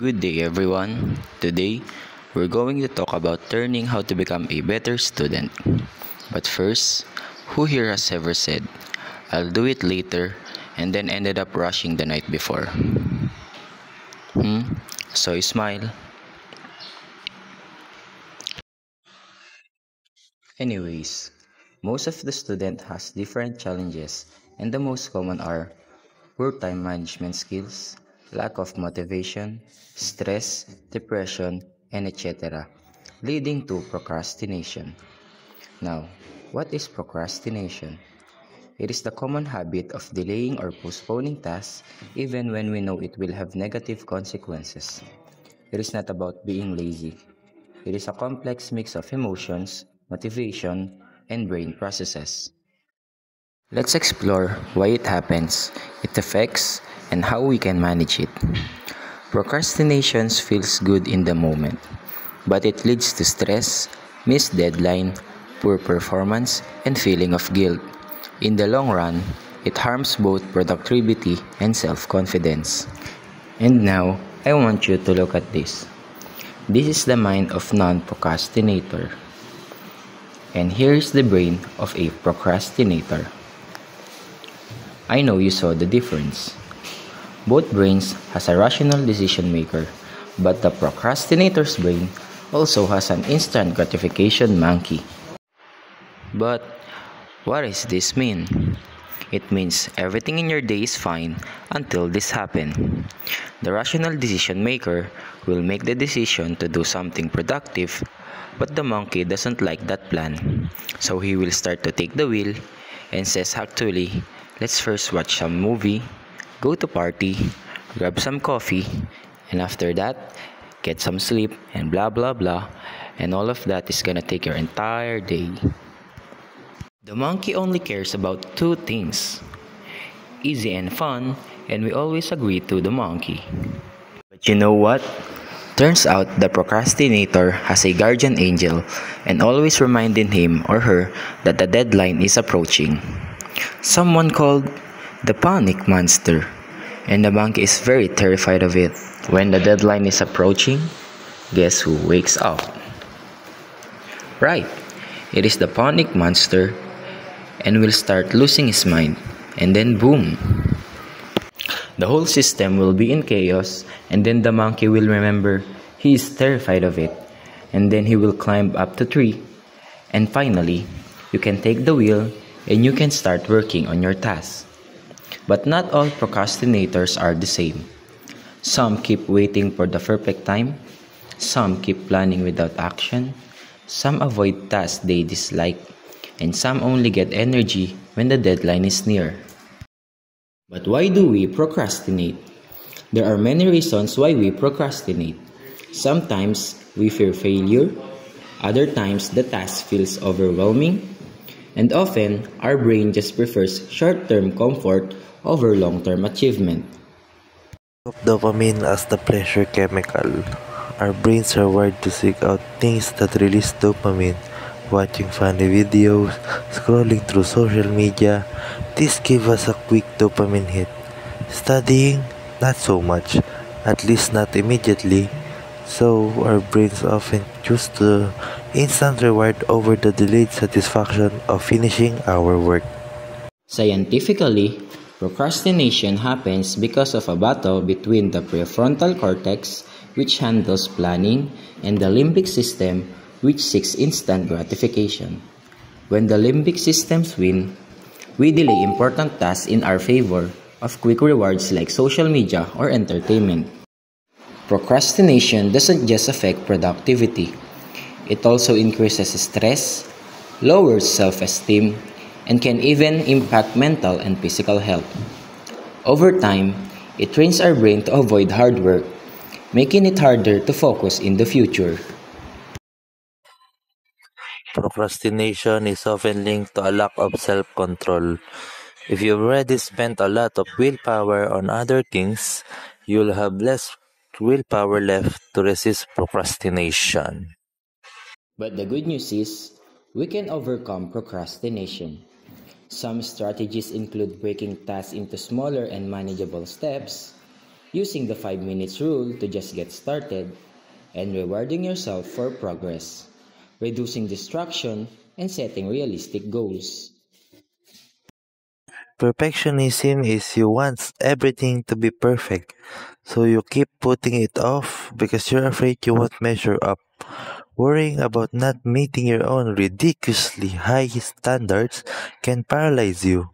Good day, everyone. Today, we're going to talk about learning how to become a better student. But first, who here has ever said, I'll do it later, and then ended up rushing the night before? So smile. Anyways, most of the student has different challenges, and the most common are poor time management skills, lack of motivation, stress, depression, and etc., leading to procrastination. Now, what is procrastination? It is the common habit of delaying or postponing tasks even when we know it will have negative consequences. It is not about being lazy. It is a complex mix of emotions, motivation, and brain processes. Let's explore why it happens, its effects, and how we can manage it. Procrastination feels good in the moment, but it leads to stress, missed deadline, poor performance, and feeling of guilt. In the long run, it harms both productivity and self-confidence. And now, I want you to look at this. This is the mind of non-procrastinator. And here's the brain of a procrastinator. I know you saw the difference. Both brains has a rational decision maker, but the procrastinator's brain also has an instant gratification monkey. But what does this mean? It means everything in your day is fine until this happens. The rational decision maker will make the decision to do something productive, but the monkey doesn't like that plan. So he will start to take the wheel and says actually, let's first watch some movie, go to party, grab some coffee, and after that, get some sleep and blah blah blah, and all of that is gonna take your entire day. The monkey only cares about two things, easy and fun, and we always agree to the monkey. But you know what? Turns out the procrastinator has a guardian angel and always reminding him or her that the deadline is approaching. Someone called the panic monster, and the monkey is very terrified of it. When the deadline is approaching, guess who wakes up? Right, it is the panic monster and will start losing his mind, and then boom! The whole system will be in chaos, and then the monkey will remember he is terrified of it, and then he will climb up the tree, and finally, you can take the wheel and you can start working on your task. But not all procrastinators are the same. Some keep waiting for the perfect time, some keep planning without action, some avoid tasks they dislike, and some only get energy when the deadline is near. But why do we procrastinate? There are many reasons why we procrastinate. Sometimes we fear failure, other times the task feels overwhelming, and often our brain just prefers short-term comfort over long-term achievement. Of dopamine as the pleasure chemical. Our brains are wired to seek out things that release dopamine. Watching funny videos, scrolling through social media, this gives us a quick dopamine hit. Studying, not so much, at least not immediately. So our brains often choose the instant reward over the delayed satisfaction of finishing our work. Scientifically, procrastination happens because of a battle between the prefrontal cortex, which handles planning, and the limbic system, which seeks instant gratification. When the limbic systems win, we delay important tasks in our favor of quick rewards like social media or entertainment. Procrastination doesn't just affect productivity. It also increases stress, lowers self-esteem, and can even impact mental and physical health. Over time, it trains our brain to avoid hard work, making it harder to focus in the future. Procrastination is often linked to a lack of self-control. If you've already spent a lot of willpower on other things, you'll have less willpower left to resist procrastination. But the good news is, we can overcome procrastination. Some strategies include breaking tasks into smaller and manageable steps, using the 5 minutes rule to just get started, and rewarding yourself for progress, reducing distraction, and setting realistic goals. Perfectionism is you want everything to be perfect, so you keep putting it off because you're afraid you won't measure up. Worrying about not meeting your own ridiculously high standards can paralyze you.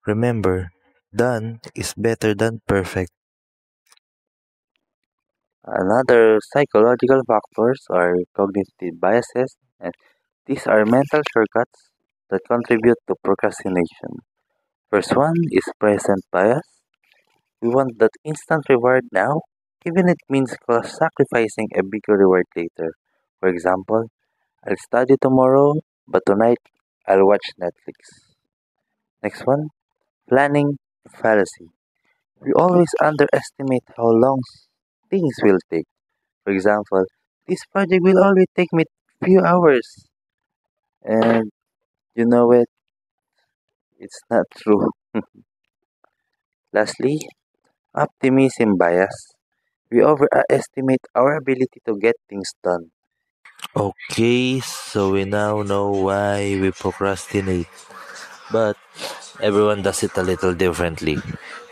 Remember, done is better than perfect. Another psychological factors are cognitive biases, and these are mental shortcuts that contribute to procrastination. First one is present bias. We want that instant reward now, even it means sacrificing a bigger reward later. For example, I'll study tomorrow, but tonight I'll watch Netflix. Next one, planning fallacy. We always underestimate how long things will take. For example, this project will only take me few hours. And you know it, it's not true. Lastly, optimism bias. We overestimate our ability to get things done. Okay, so we now know why we procrastinate. But everyone does it a little differently.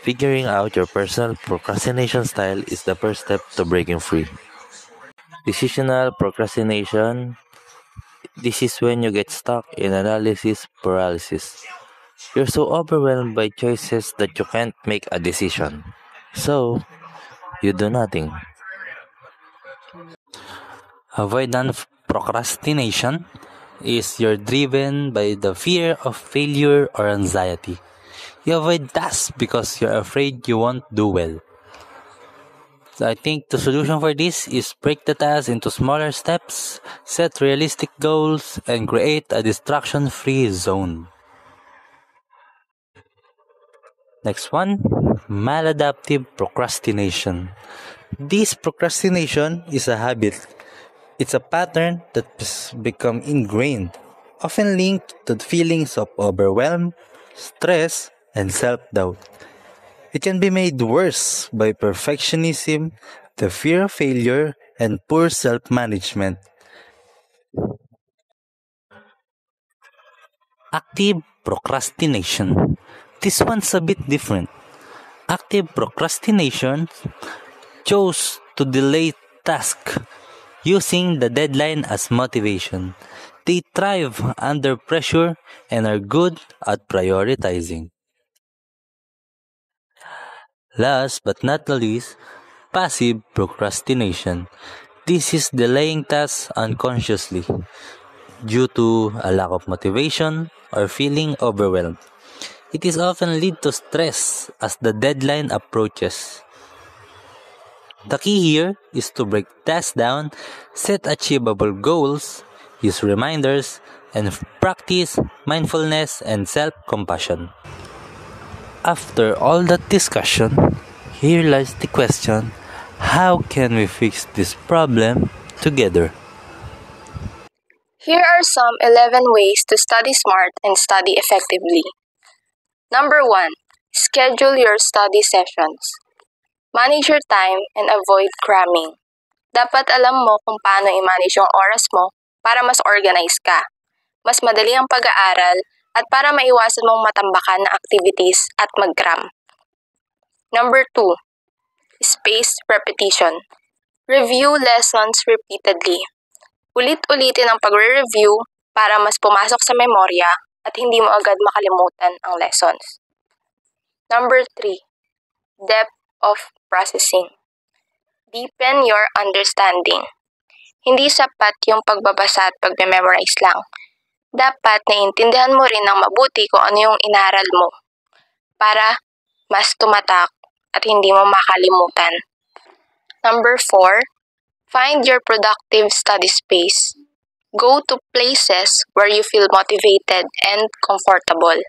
Figuring out your personal procrastination style is the first step to breaking free. Decisional procrastination. This is when you get stuck in analysis paralysis. You're so overwhelmed by choices that you can't make a decision. So, you do nothing. Avoidant procrastination is you're driven by the fear of failure or anxiety. You avoid tasks because you're afraid you won't do well. So I think the solution for this is break the task into smaller steps, set realistic goals, and create a distraction-free zone. Next one, maladaptive procrastination. This procrastination is a habit. It's a pattern that's become ingrained, often linked to feelings of overwhelm, stress, and self-doubt. It can be made worse by perfectionism, the fear of failure, and poor self-management. Active procrastination. This one's a bit different. Active procrastination chose to delay tasks using the deadline as motivation. They thrive under pressure and are good at prioritizing. Last but not the least, passive procrastination. This is delaying tasks unconsciously due to a lack of motivation or feeling overwhelmed. It is often lead to stress as the deadline approaches. The key here is to break tasks down, set achievable goals, use reminders, and practice mindfulness and self-compassion. After all that discussion, here lies the question, how can we fix this problem together? Here are some 11 ways to study smart and study effectively. Number 1. Schedule your study sessions. Manage your time and avoid cramming. Dapat alam mo kung paano i-manage yung oras mo para mas organize ka. Mas madali ang pag-aaral at para maiwasan mong matambakan na activities at mag-cram. Number 2. Spaced repetition. Review lessons repeatedly. Ulit-ulitin ang pagre-review para mas pumasok sa memorya at hindi mo agad makalimutan ang lessons. Number 3. Depth of processing. Deepen your understanding. Hindi sapat yung pagbabasa at pagme-memorize lang. Dapat naiintindihan mo rin ng mabuti kung ano yung inaral mo para mas tumatak at hindi mo makalimutan. Number 4. Find your productive study space. Go to places where you feel motivated and comfortable.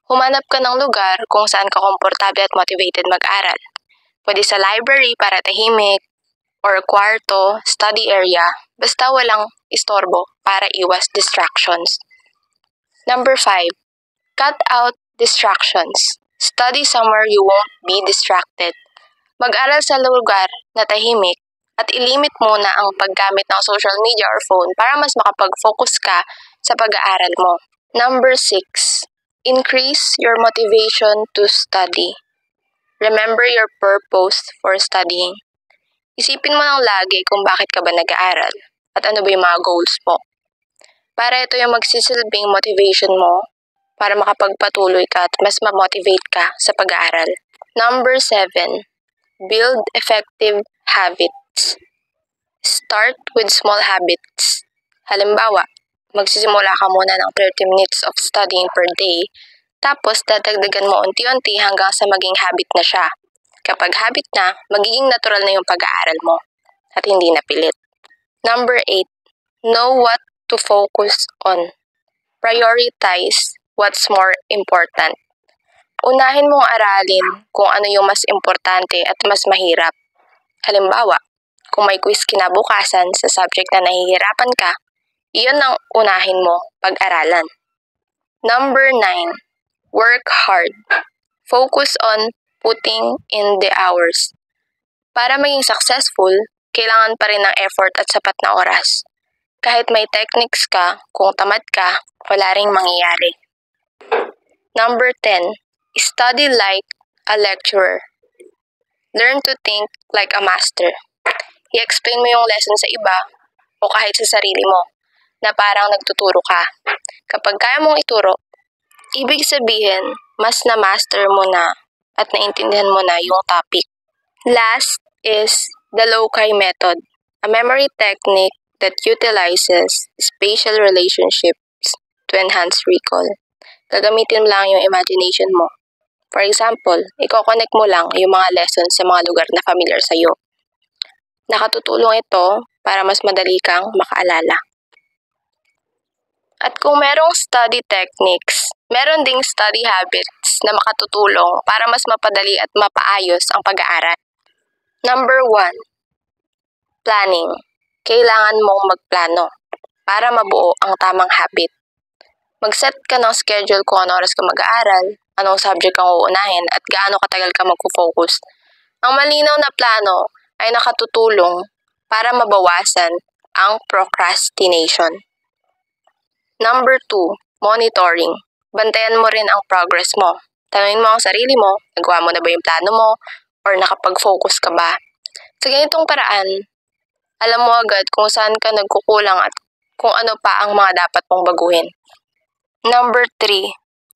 Humanap ka ng lugar kung saan ka komportable at motivated mag-aral. Pwede sa library para tahimik, or kwarto, study area, basta walang istorbo para iwas distractions. Number 5. Cut out distractions. Study somewhere you won't be distracted. Mag-aral sa lugar na tahimik at ilimit muna ang paggamit ng social media or phone para mas makapag-focus ka sa pag-aaral mo. Number 6. Increase your motivation to study. Remember your purpose for studying. Isipin mo lang lagi kung bakit ka ba nag-aaral at ano ba yung mga goals mo. Para ito yung magsisilbing motivation mo para makapagpatuloy ka at mas ma-motivate ka sa pag-aaral. Number 7. Build effective habits. Start with small habits. Halimbawa, magsisimula ka muna ng 30 minutes of studying per day, tapos dadagdagan mo unti-unti hanggang sa maging habit na siya. Kapag habit na, magiging natural na yung pag-aaral mo at hindi na pilit. Number 8. Know what to focus on. Prioritize what's more important. Unahin mong aralin kung ano yung mas importante at mas mahirap. Halimbawa, kung may quiz kinabukasan sa subject na nahihirapan ka, iyon ang unahin mo pag-aralan. Number 9. Work hard. Focus on putting in the hours. Para maging successful, kailangan pa rin ng effort at sapat na oras. Kahit may techniques ka, kung tamad ka, wala ring mangyayari. Number 10. Study like a lecturer. Learn to think like a master. I-explain mo yung lesson sa iba o kahit sa sarili mo na parang nagtuturo ka. Kapag kaya mong ituro, ibig sabihin, mas na-master mo na at naintindihan mo na yung topic. Last is the loci method, a memory technique that utilizes spatial relationships to enhance recall. Gagamitin lang yung imagination mo. For example, i-connect mo lang yung mga lessons sa mga lugar na familiar sa'yo. Nakatutulong ito para mas madali kang makaalala. At kung merong study techniques, meron ding study habits na makatutulong para mas mapadali at mapaayos ang pag-aaral. Number 1. Planning. Kailangan mong magplano para mabuo ang tamang habit. Mag-set ka ng schedule kung anong oras ka mag-aaral, anong subject kang uunahin, at gaano katagal ka mag-focus. Ang malinaw na plano ay nakatutulong para mabawasan ang procrastination. Number 2. Monitoring. Bantayan mo rin ang progress mo. Tanungin mo ang sarili mo, nagawa mo na ba yung plano mo, or nakapag-focus ka ba? Sa ganitong paraan, alam mo agad kung saan ka nagkukulang at kung ano pa ang mga dapat mong baguhin. Number 3.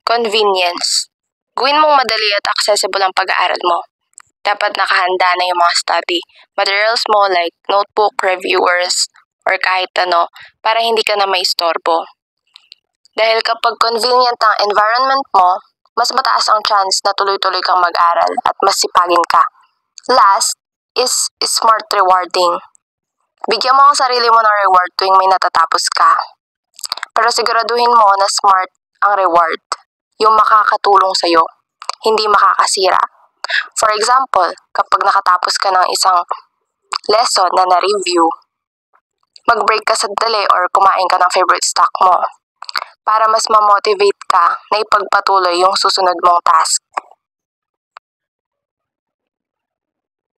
Convenience. Gawin mong madali at accessible ang pag-aaral mo. Dapat nakahanda na yung mga study materials mo like notebook, reviewers, or kahit ano para hindi ka na maistorbo. Dahil kapag convenient ang environment mo, mas mataas ang chance na tuloy-tuloy kang mag-aral at mas sipagin ka. Last is smart rewarding. Bigyan mo ang sarili mo ng reward tuwing may natatapos ka. Pero siguraduhin mo na smart ang reward, yung makakatulong sa'yo, hindi makakasira. For example, kapag nakatapos ka ng isang lesson na na-review, mag-break ka sandali or kumain ka ng favorite snack mo para mas ma-motivate ka na ipagpatuloy yung susunod mong task.